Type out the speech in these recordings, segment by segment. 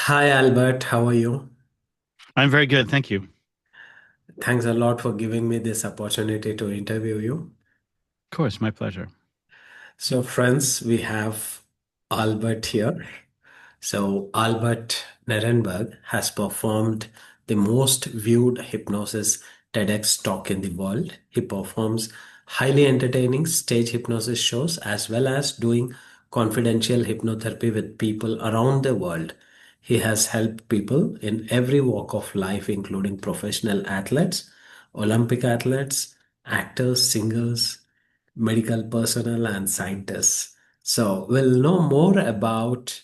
Hi Albert, how are you? I'm very good, thank you. Of Thanks a lot for giving me this opportunity to interview you. course, my pleasure. So, friends, we have Albert here. So, Albert Nerenberg has performed the most viewed hypnosis TEDx talk in the world. He performs highly entertaining stage hypnosis shows as well as doing confidential hypnotherapy with people around the world. He has helped people in every walk of life, including professional athletes, Olympic athletes, actors, singers, medical personnel, and scientists. So, we'll know more about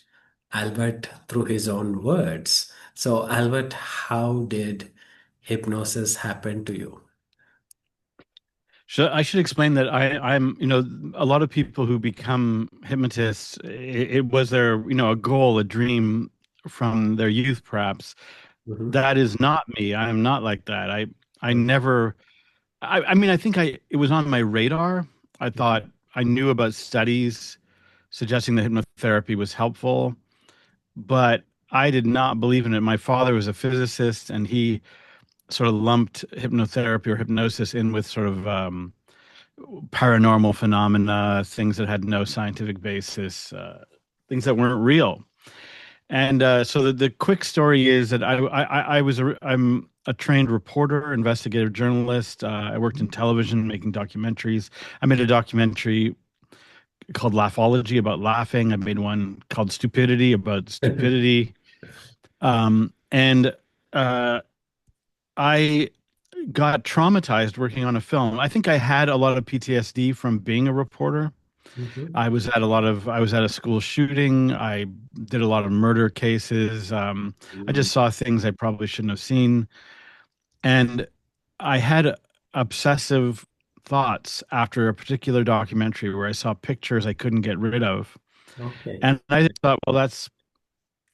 Albert through his own words. So, Albert, how did hypnosis happen to you? I should explain that a lot of people who become hypnotists, it was a goal, a dream from their youth, perhaps. Mhm. That is not me. I am not like that. I never, I think it was on my radar. I thought I knew about studies suggesting that hypnotherapy was helpful, but I did not believe in it. My father was a physicist, and he sort of lumped hypnotherapy or hypnosis in with sort of paranormal phenomena, things that had no scientific basis, things that weren't real. And so the quick story is that I'm a trained reporter, investigative journalist. I worked in television making documentaries. I made a documentary called Laughoiogy about laughing. I made one called Stupidity about stupidity. And I got traumatized working on a film. I think I had a lot of PTSD from being a reporter. Mhm. I was at a school shooting. I did a lot of murder cases. I Mhm. just saw things I probably shouldn't have seen. And I had obsessive thoughts after a particular documentary where I saw pictures I couldn't get rid of. Okay. And I just thought, well, that's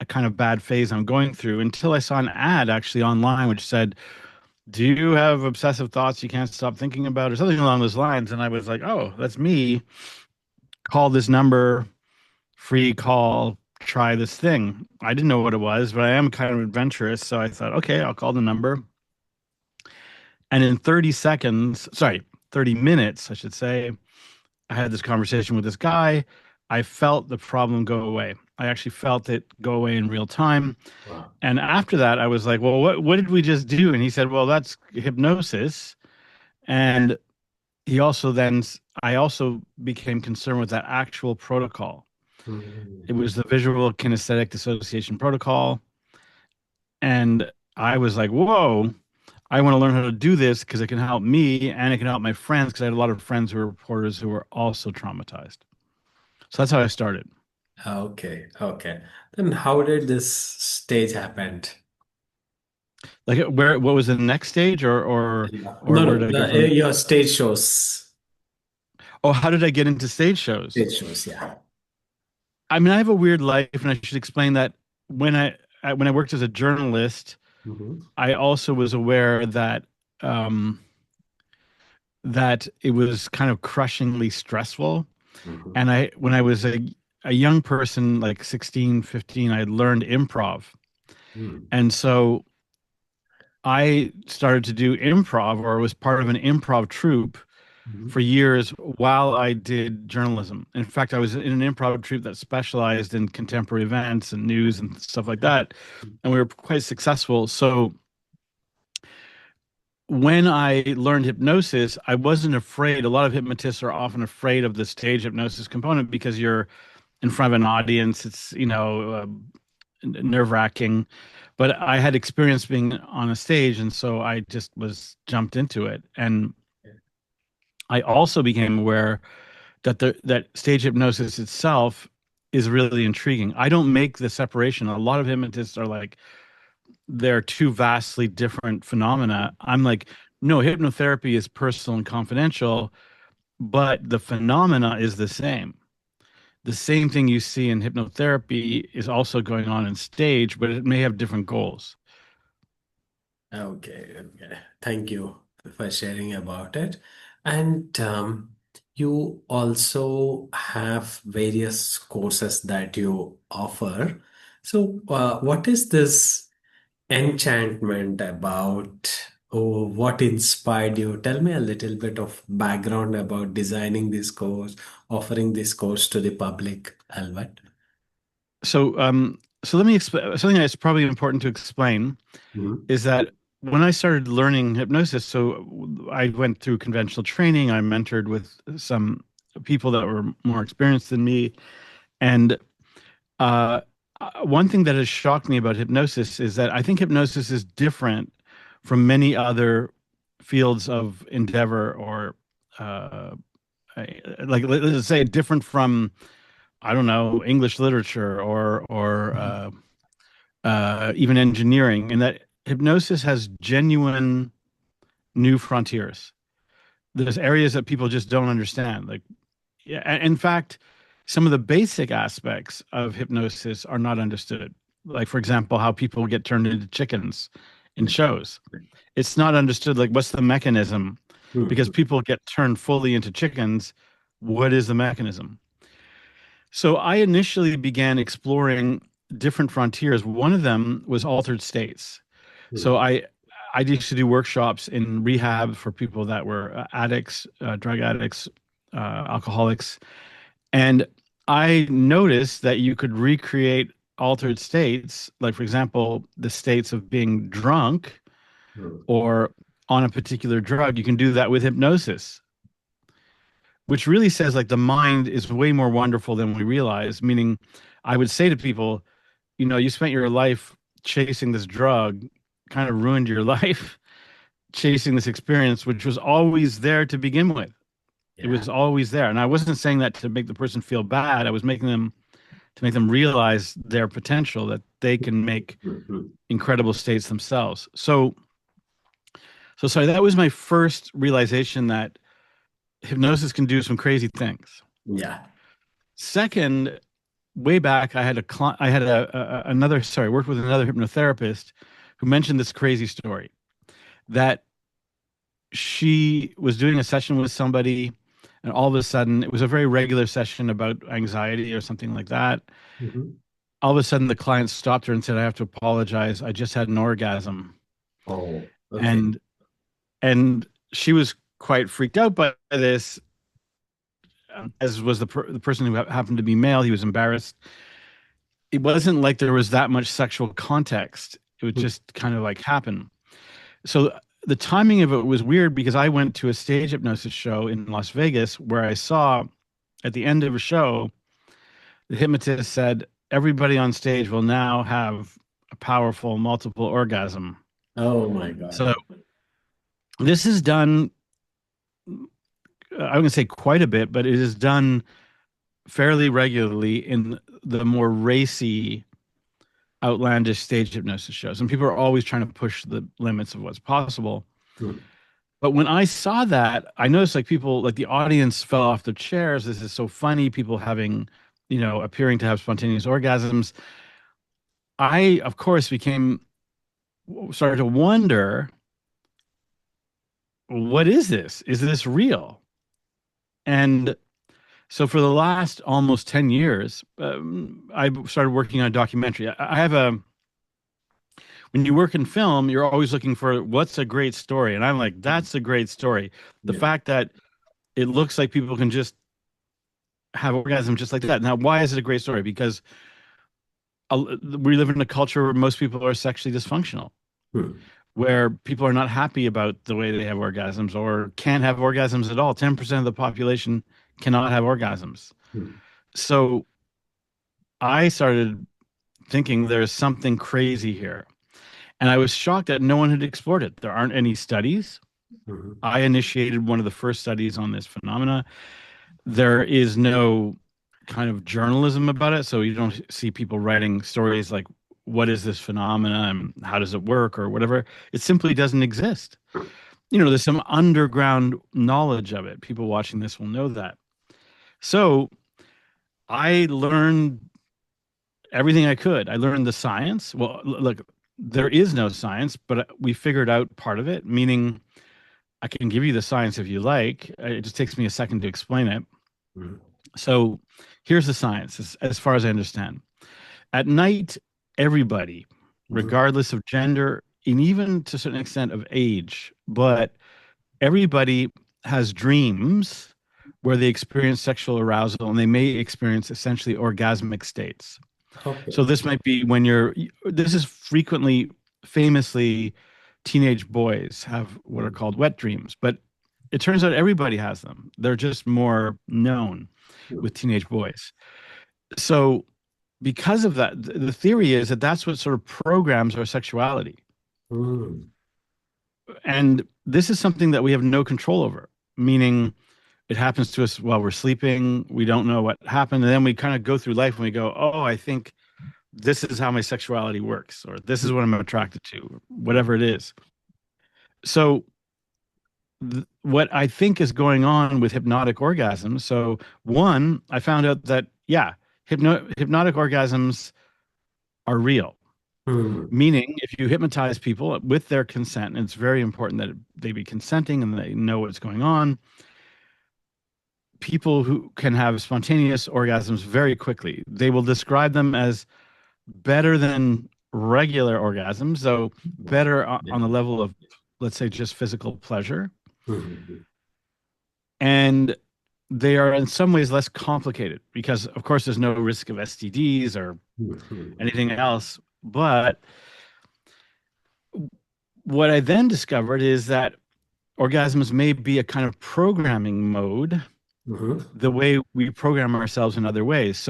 a kind of bad phase I'm going through until I saw an ad actually online which said, do you have obsessive thoughts you can't stop thinking about, or something along those lines? And I was like, oh, that's me. Call this number, free call, try this thing. I didn't know what it was, but I am kind of adventurous. So I thought, okay, I'll call the number. And in 30 seconds, sorry, 30 minutes, I should say, I had this conversation with this guy. I felt the problem go away. I actually felt it go away in real time. Wow. And after that, I was like, well, what did we just do? And he said, well, that's hypnosis. And I also became concerned with that actual protocol. It Mhm. was the visual kinesthetic dissociation protocol. And I was like, whoa, I want to learn how to do this because it can help me and it can help my friends because I had a lot of friends who were reporters who were also traumatized. So that's how I started. Okay. Okay. Then how did this stage happen? What was the next stage or No, where no, did I go from there? your stage shows. Oh, how did I get into stage shows? Stage shows, yeah. I mean, I have a weird life, and I should explain that when I worked as a journalist, Mhm. I also was aware um, that it was kind of crushingly stressful. Mhm. And when I was a young person, like 16, 15, I had learned improv. Mhm. And so I started to do improv or was part of an improv troupe Mhm. for years while I did journalism. In fact, I was in an improv troupe that specialized in contemporary events and news and stuff like that. And we were quite successful. So when I learned hypnosis, I wasn't afraid. A lot of hypnotists are often afraid of the stage hypnosis component because you're in front of an audience. It's, nerve-wracking. But I had experience being on a stage, and so I just was jumped into it. And I also became aware that stage hypnosis itself is really intriguing. I don't make the separation. A lot of hypnotists are like, they're two vastly different phenomena. I'm like, no, hypnotherapy is personal and confidential, but the phenomena is the same. The same thing you see in hypnotherapy is also going on in stage, but it may have different goals. Okay, okay. Thank you for sharing about it. And you also have various courses that you offer. So, what is this enchantment about? Oh, what inspired you? Tell me a little bit of background about designing this course, offering this course to the public, Albert. So let me explain something that's probably important to explain Mhm. is that when I started learning hypnosis, so I went through conventional training, I mentored with some people that were more experienced than me, and uh, one thing that has shocked me about hypnosis is that I think hypnosis is different from many other fields of endeavor, or uh, like let's say different from, I don't know, English literature or even engineering, in that hypnosis has genuine new frontiers. There's areas that people just don't understand. Like, yeah, in fact, some of the basic aspects of hypnosis are not understood. Like, for example, how people get turned into chickens in shows. It's not understood. Like, what's the mechanism? Because Mhm. people get turned fully into chickens. What is the mechanism? So I initially began exploring different frontiers. One of them was altered states. So Mhm. I used to do workshops in rehab for people that were addicts, drug addicts, alcoholics, and I noticed that you could recreate altered states, like for example, the states of being drunk Mhm. or on a particular drug. You can do that with hypnosis, which really says like the mind is way more wonderful than we realize. Meaning, I would say to people, you spent your life chasing this drug, kind of ruined your life chasing this experience, which was always there to begin with. It Yeah. was always there. And I wasn't saying that to make the person feel bad. I was making them to make them realize their potential, that they can make Mhm. incredible states themselves. So sorry, that was my first realization that hypnosis can do some crazy things. Yeah. Second, way back, I had another, sorry, worked with another hypnotherapist who mentioned this crazy story that she was doing a session with somebody, and all of a sudden it was a very regular session about anxiety or something like that. Mhm. All of a sudden the client stopped her and said, I have to apologize, I just had an orgasm. Oh, okay. And and she was quite freaked out by this, as was the person who happened to be male. He was embarrassed. It wasn't like there was that much sexual context. It would Mhm. just kind of like happen. So the timing of it was weird, because I went to a stage hypnosis show in Las Vegas where I saw, at the end of a show, the hypnotist said, everybody on stage will now have a powerful multiple orgasm. Oh my God. So this is done, I wouldn't say quite a bit, but it is done fairly regularly in the more racy, outlandish stage hypnosis shows. And people are always trying to push the limits of what's possible. Mhm. But when I saw that, I noticed like people, like the audience fell off their chairs. This is so funny. People having, appearing to have spontaneous orgasms. I, of course, became started to wonder, what is this? Is this real? And so for the last almost 10 years, I started working on a documentary. I have when you work in film, you're always looking for what's a great story. And I'm like, that's a great story. The Yeah. fact that it looks like people can just have orgasm just like that. Now, why is it a great story? Because we live in a culture where most people are sexually dysfunctional, Mhm. where people are not happy about the way they have orgasms or can't have orgasms at all. 10% of the population cannot have orgasms. Mhm. So I started thinking there's something crazy here. And I was shocked that no one had explored it. There aren't any studies. Mhm. I initiated one of the first studies on this phenomena. There is no kind of journalism about it. So you don't see people writing stories like, what is this phenomena and how does it work or whatever. It simply doesn't exist. There's some underground knowledge of it. People watching this will know that. So I learned everything I could. I learned the science. Well, look, there is no science, but we figured out part of it, meaning I can give you the science if you like. It just takes me a second to explain it. Mhm. So here's the science, as far as I understand. At night, everybody, Mhm. regardless of gender and even to a certain extent of age. But everybody has dreams where they experience sexual arousal and they may experience essentially orgasmic states. Okay. So this might be when this is frequently, famously, teenage boys have what are Mhm. called wet dreams, but it turns out everybody has them. They're just more known with teenage boys. So because of that, the theory is that that's what sort of programs our sexuality. Mhm. And this is something that we have no control over, meaning it happens to us while we're sleeping. We don't know what happened. And then we kind of go through life and we go, oh, I think this is how my sexuality works, or this is what I'm attracted to, or whatever it is. So, what I think is going on with hypnotic orgasms. So, one, I found out that, yeah, hypnotic orgasms are real. Mhm. Meaning, if you hypnotize people with their consent, and it's very important that they be consenting and they know what's going on, people who can have spontaneous orgasms very quickly. They will describe them as better than regular orgasms, so better on Yeah. the level of, let's say, just physical pleasure. Mhm. And they are in some ways less complicated because, of course, there's no risk of STDs or Mhm. anything else. But what I then discovered is that orgasms may be a kind of programming mode, Mhm. the way we program ourselves in other ways.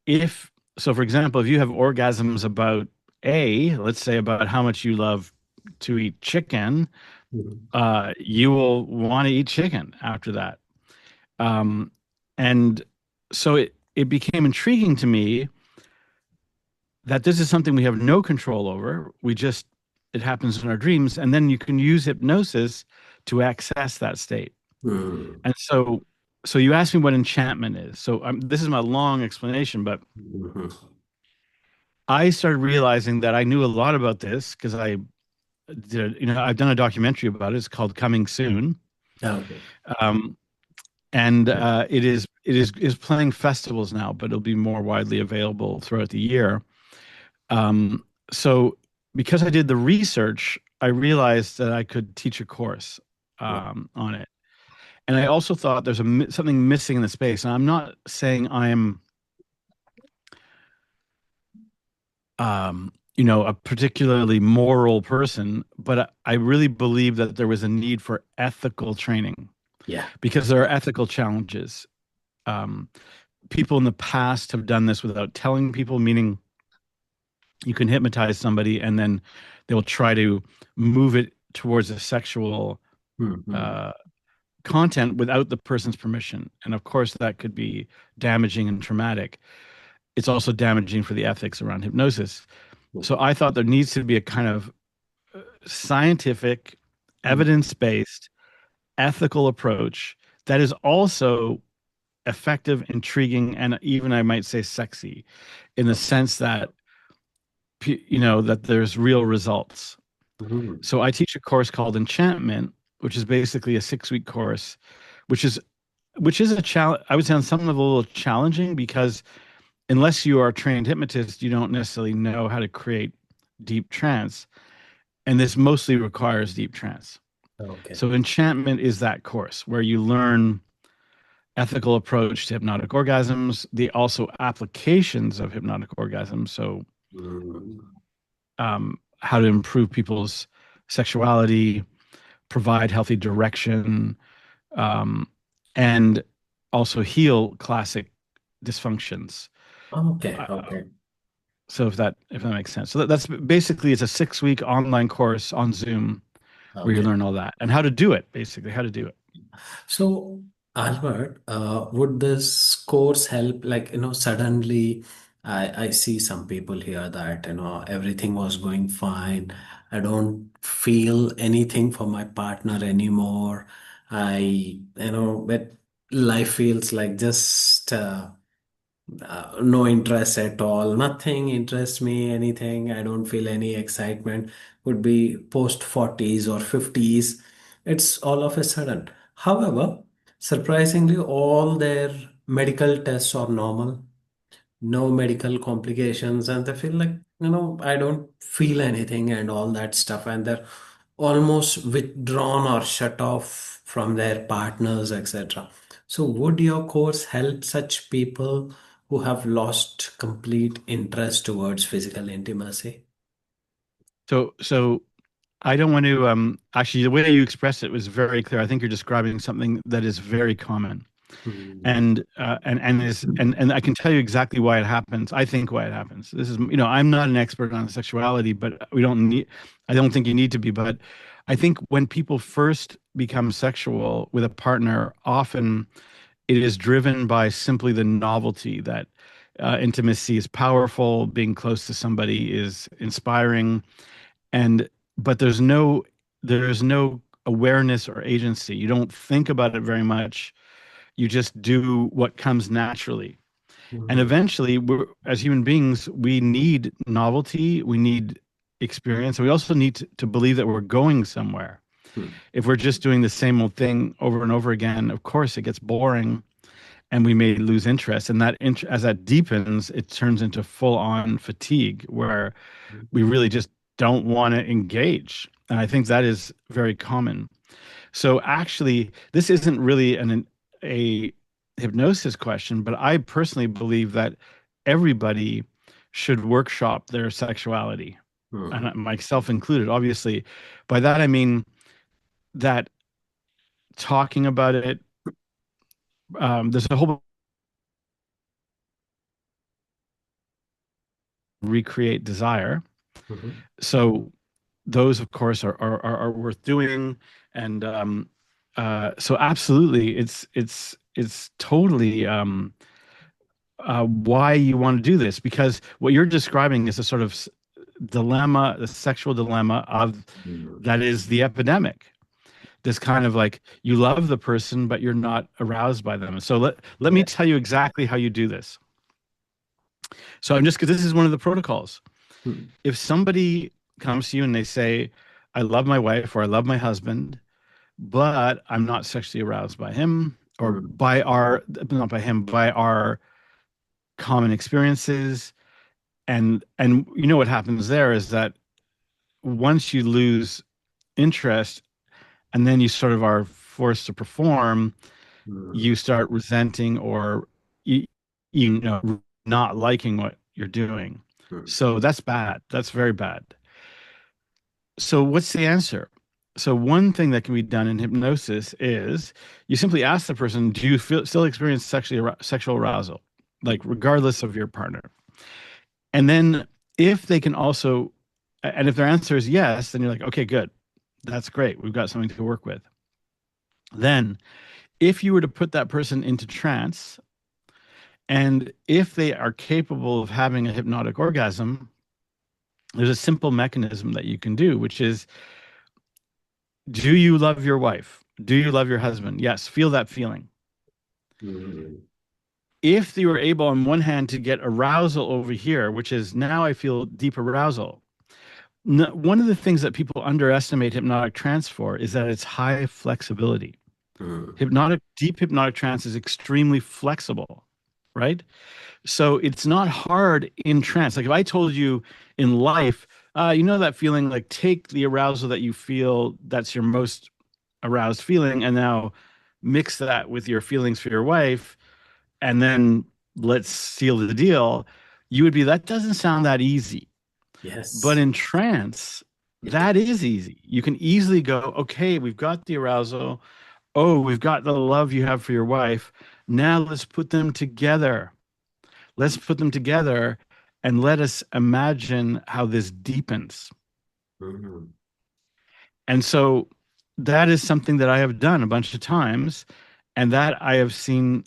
If for example, if you have orgasms about let's say about how much you love to eat chicken, Mhm. you will want to eat chicken after that. Um, and so it became intriguing to me that this is something we have no control over. It happens in our dreams. And then you can use hypnosis to access that state. Mhm. And so you asked me what enchantment is. So this is my long explanation, but Mhm. I started realizing that I knew a lot about this because I've done a documentary about it. It's called Coming Soon. Okay. Um, and it is playing festivals now, but it'll be more widely available throughout the year. So because I did the research, I realized that I could teach a course on it. And I also thought there's something missing in the space. And I'm not saying I'm, a particularly moral person, but I really believe that there was a need for ethical training Yeah. because there are ethical challenges. Um, People in the past have done this without telling people, meaning you can hypnotize somebody and then they will try to move it towards a sexual Mhm. uh, content without the person's permission. And of course, that could be damaging and traumatic. It's also damaging for the ethics around hypnosis. So I thought there needs to be a kind of scientific, evidence based, ethical approach that is also effective, intriguing, and even I might say sexy in the sense that that there's real results. Mhm. So I teach a course called Enchantment, which is basically a 6-week course, which is a challenge. I would say on some level a little challenging because unless you are a trained hypnotist, you don't necessarily know how to create deep trance, and this mostly requires deep trance. Okay. So enchantment is that course where you learn ethical approach to hypnotic orgasms, the also applications of hypnotic orgasms. So Mhm. how to improve people's sexuality, provide healthy direction, um, and also heal classic dysfunctions. Okay. Uh, Okay. so if that makes sense. So that's basically it's a 6-week online course on Zoom where you Okay. learn all that and how to do it. Basically, how to do it. So, Albert, would this course help? Like, suddenly I see some people here that, everything was going fine. I don't feel anything for my partner anymore. But life feels like just no interest at all. Nothing interests me, anything. I don't feel any excitement. Would be post 40s or 50s. It's all of a sudden. However, surprisingly, all their medical tests are normal, no medical complications, and they feel like I don't feel anything and all that stuff, and they're almost withdrawn or shut off from their partners, etc. So, would your course help such people who have lost complete interest towards physical intimacy? So I don't want to actually the way you expressed it was very clear. I think you're describing something that is very common. Mm. And I can tell you exactly why it happens. I think why it happens. This is, I'm not an expert on sexuality, but we don't need. I don't think you need to be. But I think when people first become sexual with a partner, often it is driven by simply the novelty that intimacy is powerful, being close to somebody is inspiring, and but there's no awareness or agency. You don't think about it very much. You just do what comes naturally. And Mm. eventually, as human beings, we need novelty, we need experience, and we also need to believe that we're going somewhere. Mm. If we're just doing the same old thing over and over again, of course, it gets boring and we may lose interest. And as that deepens, it turns into full on fatigue where we really just don't want to engage. And I think that is very common. So actually, this isn't really a hypnosis question, but I personally believe that everybody should workshop their sexuality, and Mm. myself included, obviously. By that I mean that talking about it, there's a whole recreate desire. Mhm. So those, of course, are worth doing, and so absolutely, it's totally. Why you want to do this, because what you're describing is a sort of dilemma, the sexual dilemma of Mm. that is the epidemic. This kind of like you love the person, but you're not aroused by them. So let me Yeah. tell you exactly how you do this. So I'm just because this is one of the protocols. Mm. If somebody comes to you and they say, "I love my wife" or "I love my husband," but I'm not sexually aroused by him or Mm. by our not by him, by our common experiences, and what happens there is that once you lose interest and then you sort of are forced to perform, Mm. you start resenting or you, not liking what you're doing. Mm. So that's bad. That's very bad. So what's the answer? So one thing that can be done in hypnosis is you simply ask the person, do you still experience sexual arousal, like regardless of your partner? And then if they can also, and if their answer is yes, then you're like, okay, good. That's great. We've got something to work with. Then, if you were to put that person into trance, and if they are capable of having a hypnotic orgasm, there's a simple mechanism that you can do, which is, do you love your wife? Do you love your husband? Yes, feel that feeling. Mm. If you were able, on one hand, to get arousal over here, which is now I feel deep arousal. One of the things that people underestimate hypnotic trance for is that it's high flexibility. Mm. Deep hypnotic trance is extremely flexible, right? So it's not hard in trance. Like if I told you in life, that feeling, like take the arousal that you feel, that's your most aroused feeling, and now mix that with your feelings for your wife, and then let's seal the deal. You would be, that doesn't sound that easy. But Yes, in trance, it that is easy. You can easily go, okay, we've got the arousal. Oh, we've got the love you have for your wife. Now let's put them together. Let's put them together and let us imagine how this deepens. Mhm. And so that is something that I have done a bunch of times, and that I have seen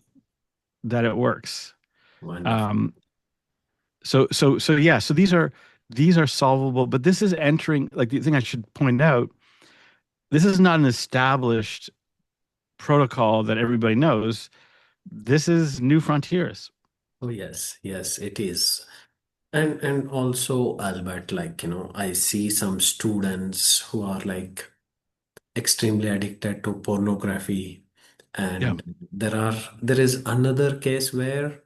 that it works. Wonderful. Um, so yeah. So these are solvable, but this is entering, like, the thing I should point out. This is not an established protocol that everybody knows. This is new frontiers. Oh yes, yes, it is. And also, Albert, I see some students who are like extremely addicted to pornography, Yeah. and there is another case where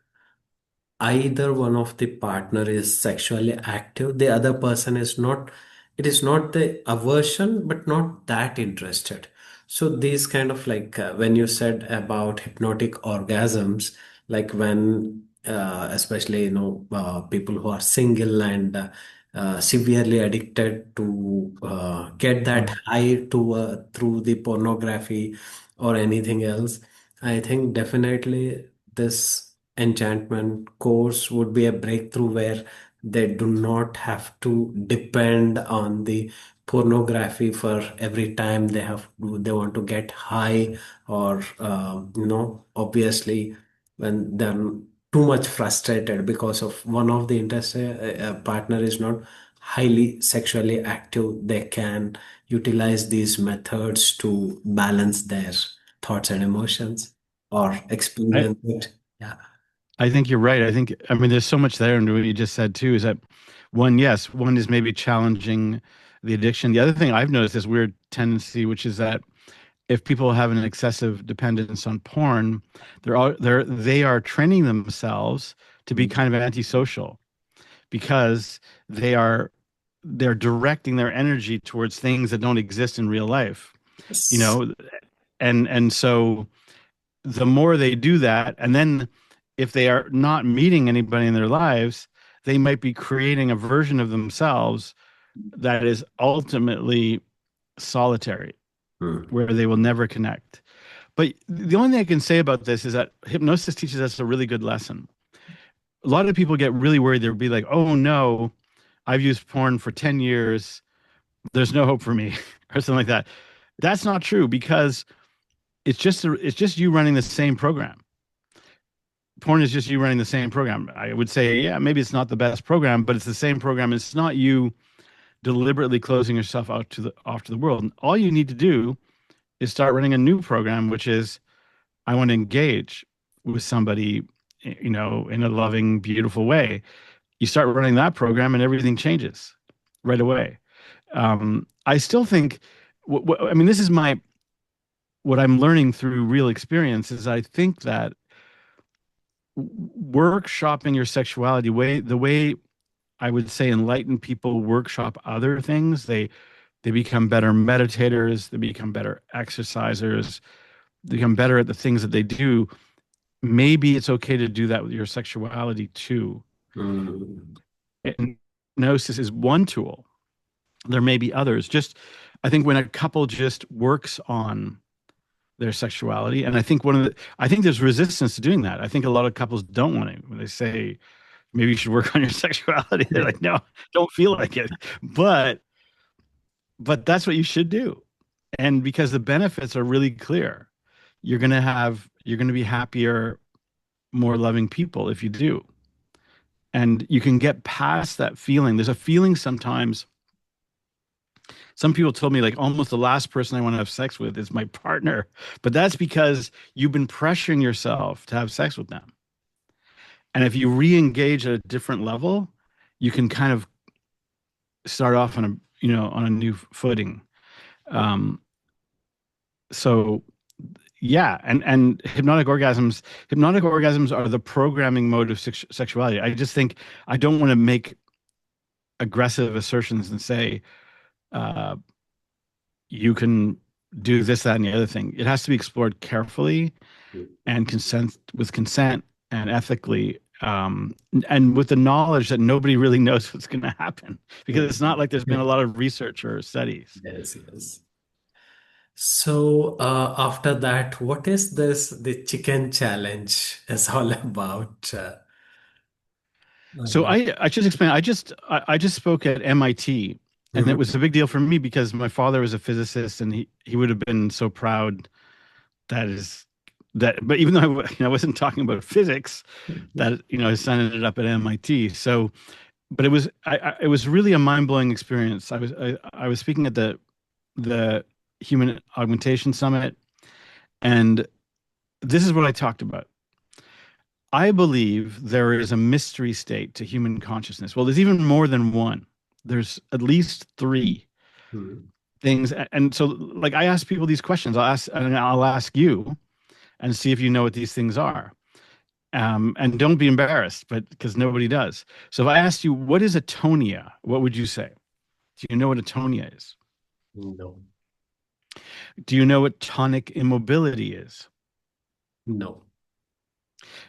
either one of the partner is sexually active, the other person is not. It is not the aversion, but not that interested. So these kind of like when you said about hypnotic orgasms, like when especially people who are single and severely addicted to get that high to through the pornography or anything else, I think definitely this enchantment course would be a breakthrough where they do not have to depend on the pornography for every time they want to get high, or obviously when they're too much frustrated because of one of the interested partner is not highly sexually active, they can utilize these methods to balance their thoughts and emotions or I experience it. Yeah. I think you're right. I mean, there's so much there, and what you just said too is that one, yes, one is maybe challenging the addiction. The other thing I've noticed this weird tendency, which is that if people have an excessive dependence on porn, they are training themselves to be kind of antisocial because they are they're directing their energy towards things that don't exist in real life. You Yes. know, and so the more they do that, and then if they are not meeting anybody in their lives, they might be creating a version of themselves that is ultimately solitary, Mm. where they will never connect. But the only thing I can say about this is that hypnosis teaches us a really good lesson. A lot of people get really worried. They'll be like, oh no, I've used porn for 10 years. There's no hope for me, or something like that. That's not true because it's just you running the same program. Porn is just you running the same program. I would say, yeah, maybe it's not the best program, but it's the same program. It's not you deliberately closing yourself out to the off to the world. And all you need to do is start running a new program, which is I want to engage with somebody, in a loving, beautiful way. You start running that program, and everything changes right away. I still think, I mean, this is my what I'm learning through real experience is I think that workshopping your sexuality the way I would say enlightened people workshop other things, they become better meditators, they become better exercisers, they become better at the things that they do. Maybe it's okay to do that with your sexuality too. Mm. And hypnosis is one tool. There may be others. Just I think when a couple just works on their sexuality, and I think there's resistance to doing that. I think a lot of couples don't want to. When they say maybe you should work on your sexuality, they're like, no, don't feel like it. But that's what you should do. And because the benefits are really clear, you're going to be happier, more loving people if you do. And you can get past that feeling. There's a feeling sometimes. Some people told me like almost the last person I want to have sex with is my partner, but that's because you've been pressuring yourself to have sex with them. And if you re-engage at a different level, you can kind of start off on a new footing. Um, so yeah, and hypnotic orgasms are the programming mode of sexuality. I just think I don't want to make aggressive assertions and say uh, you can do this, that, and the other thing. It has to be explored carefully and consent and ethically, and with the knowledge that nobody really knows what's going to happen because it's not like there's been a lot of research or studies. Yes, yes. So after that, what is this? The chicken challenge is all about. So I should explain. I just spoke at MIT, and it Mhm. was a big deal for me because my father was a physicist, and he would have been so proud that is that. But even though I wasn't talking about physics, that his son ended up at MIT. So, but it was really a mind blowing experience. I was speaking at the Human Augmentation Summit, and this is what I talked about. I believe there is a mystery state to human consciousness. Well, there's even more than one. There's at least three Mhm. things. And so, like, I ask people these questions. I'll ask you and see if you know what these things are. And don't be embarrassed, but because nobody does. So if I asked you, what is atonia? What would you say? Do you know what atonia is? No. Do you know what tonic immobility is? No.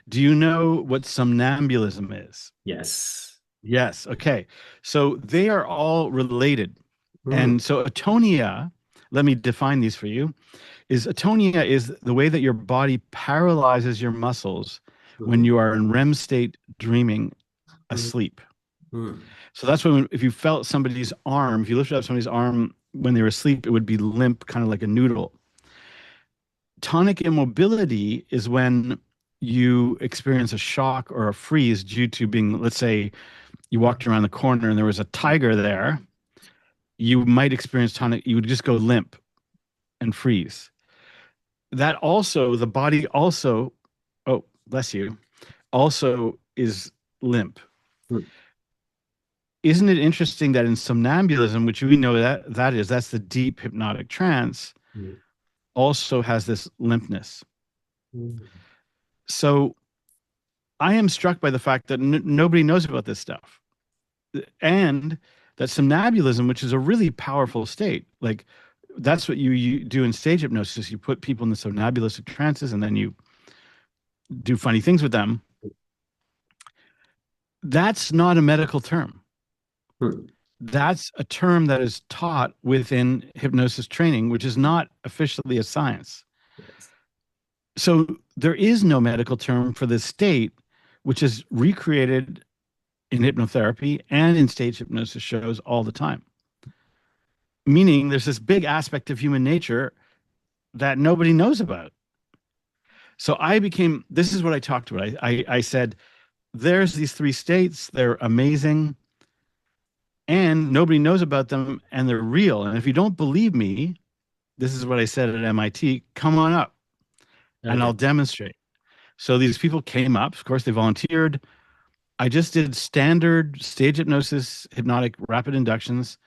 Do you know what somnambulism is? Yes. Yes. Okay. So they are all related. Hmm. And so atonia, let me define these for you, is atonia is the way that your body paralyzes your muscles when Hmm. you are in REM state dreaming Hmm. asleep. Hmm. So that's when, if you felt somebody's arm, if you lifted up somebody's arm when they were asleep, it would be limp, kind of like a noodle. Tonic immobility is when you experience a shock or a freeze due to being, let's say, you walked around the corner and there was a tiger there. You might experience tonic, you would just go limp and freeze. That also, the body also, oh, bless you, also is limp. Hmm. Isn't it interesting that in somnambulism, which we know that's the deep hypnotic trance, Hmm. also has this limpness. Hmm. So I am struck by the fact that nobody knows about this stuff, and that somnambulism, which is a really powerful state, like that's what you do in stage hypnosis. You put people in the somnambulistic trances, and then you do funny things with them. That's not a medical term. Hmm. That's a term that is taught within hypnosis training, which is not officially a science. Yes. So there is no medical term for this state, which is recreated in hypnotherapy and in stage hypnosis shows all the time. Meaning there's this big aspect of human nature that nobody knows about. So this is what I talked about. I said, there's these three states, they're amazing, and nobody knows about them, and they're real. And if you don't believe me, this is what I said at MIT, come on up and Okay. I'll demonstrate. So these people came up, of course, they volunteered. I just did standard stage hypnosis, hypnotic rapid inductions,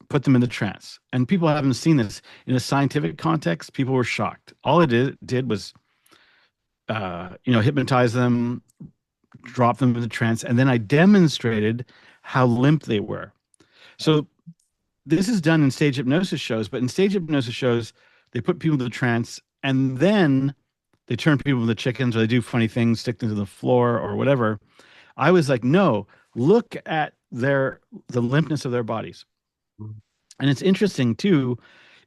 put them in the trance. And people haven't seen this in a scientific context. People were shocked. All it did was, hypnotize them, drop them in the trance, and then I demonstrated how limp they were. So this is done in stage hypnosis shows, but in stage hypnosis shows, they put people in the trance and then they turn people into chickens or they do funny things, stick them to the floor or whatever. I was like, no, look at the limpness of their bodies. And it's interesting too,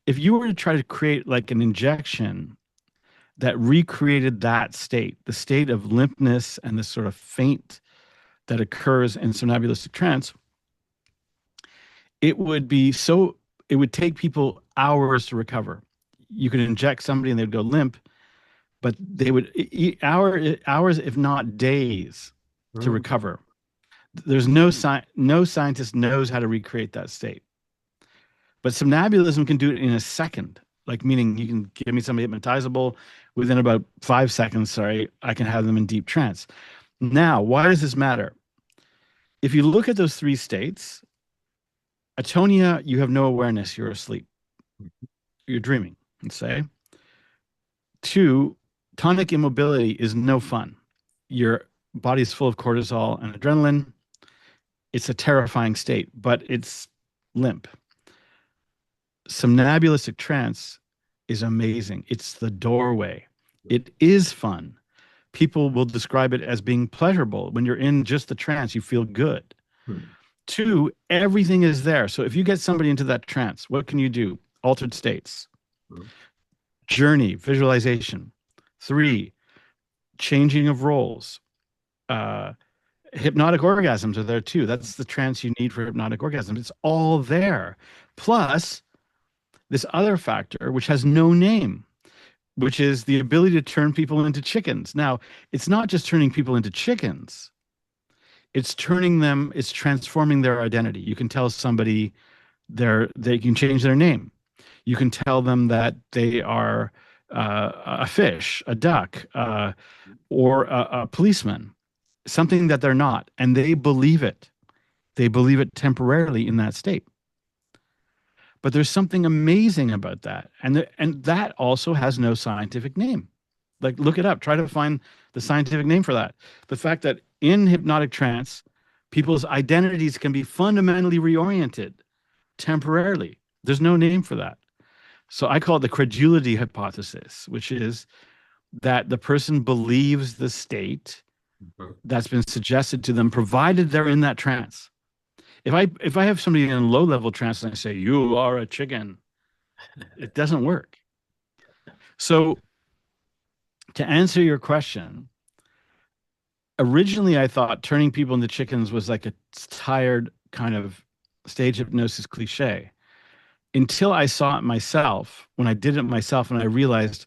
if you were to try to create like an injection that recreated that state, the state of limpness and this sort of faint that occurs in somnambulistic trance, it would take people hours to recover. You could inject somebody and they'd go limp, but they would hours, if not days, to Hmm. recover. There's no scientist knows how to recreate that state. But somnambulism can do it in a second. Like meaning you can give me somebody hypnotizable within about 5 seconds. Sorry, I can have them in deep trance. Now, why does this matter? If you look at those three states, atonia, you have no awareness, you're asleep, you're dreaming. Let's say. Two, tonic immobility is no fun. Your body's full of cortisol and adrenaline. It's a terrifying state, but it's limp. Somnambulistic trance is amazing. It's the doorway. It is fun. People will describe it as being pleasurable. When you're in just the trance, you feel good. Hmm. Two, everything is there. So if you get somebody into that trance, what can you do? Altered states, Hmm. journey, visualization. Three, changing of roles. Uh, Hypnotic orgasms are there too. That's the trance you need for hypnotic orgasms. It's all there. Plus, this other factor, which has no name, which is the ability to turn people into chickens. Now, it's not just turning people into chickens, it's transforming their identity. You can tell somebody they can change their name. You can tell them that they are a fish, a duck, or a policeman, something that they're not, and they believe it. They believe it temporarily in that state. But there's something amazing about that, and that also has no scientific name. Like look it up. Try to find the scientific name for that. The fact that in hypnotic trance, people's identities can be fundamentally reoriented temporarily. There's no name for that. So I call it the credulity hypothesis, which is that the person believes the state Mhm. that's been suggested to them, provided they're in that trance. If I have somebody in a low level trance and I say, "You are a chicken," it doesn't work. So to answer your question, originally I thought turning people into chickens was like a tired kind of stage hypnosis cliche until I saw it myself, when I did it myself, and I realized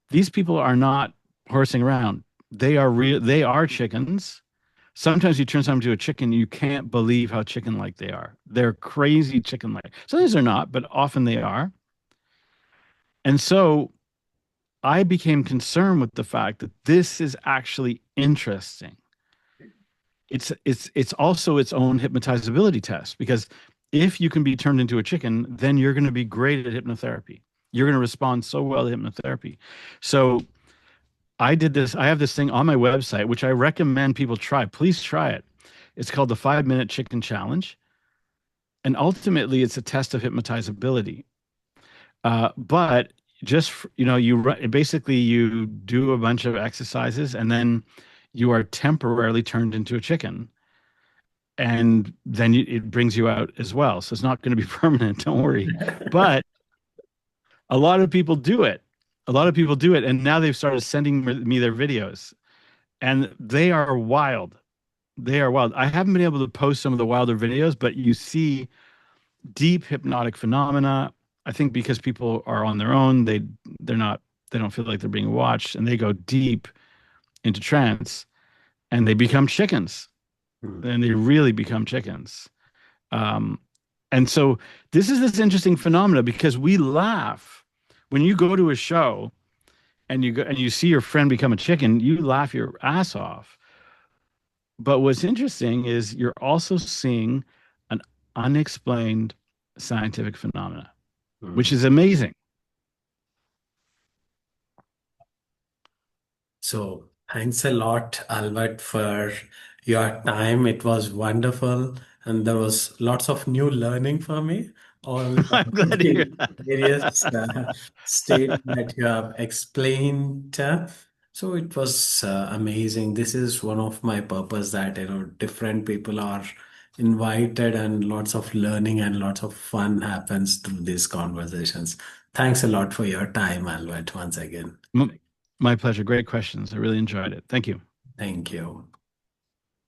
these people are not horsing around. They are real. They are chickens. Sometimes you turn someone into a chicken, you can't believe how chicken-like they are. They're crazy chicken-like. Sometimes they're not, but often they are. And so I became concerned with the fact that this is actually interesting. It's also its own hypnotizability test, because if you can be turned into a chicken, then you're going to be great at hypnotherapy. You're going to respond so well to hypnotherapy. So I did this. I have this thing on my website, which I recommend people try. Please try it. It's called the 5 Minute Chicken Challenge. And ultimately, it's a test of hypnotizability. But just, basically you do a bunch of exercises and then you are temporarily turned into a chicken. And then it brings you out as well. So it's not going to be permanent. Don't worry. But a lot of people do it. A lot of people do it. And now they've started sending me their videos, and they are wild. They are wild. I haven't been able to post some of the wilder videos, but you see deep hypnotic phenomena. I think because people are on their own, they don't feel like they're being watched, and they go deep into trance, and they become chickens, Mhm. and they really become chickens. Um, and so this interesting phenomena, because we laugh when you go to a show and you see your friend become a chicken, you laugh your ass off. But what's interesting is you're also seeing an unexplained scientific phenomena, which Mhm. is amazing. So thanks a lot, Albert, for your time. It was wonderful, and there was lots of new learning for me. All I'm glad to hear the various that. states that you have explained. So it was amazing. This is one of my purpose, that different people are invited, and lots of learning and lots of fun happens through these conversations. Thanks a lot for your time, Albert, once again. My pleasure. Great questions. I really enjoyed it. Thank you. Thank you.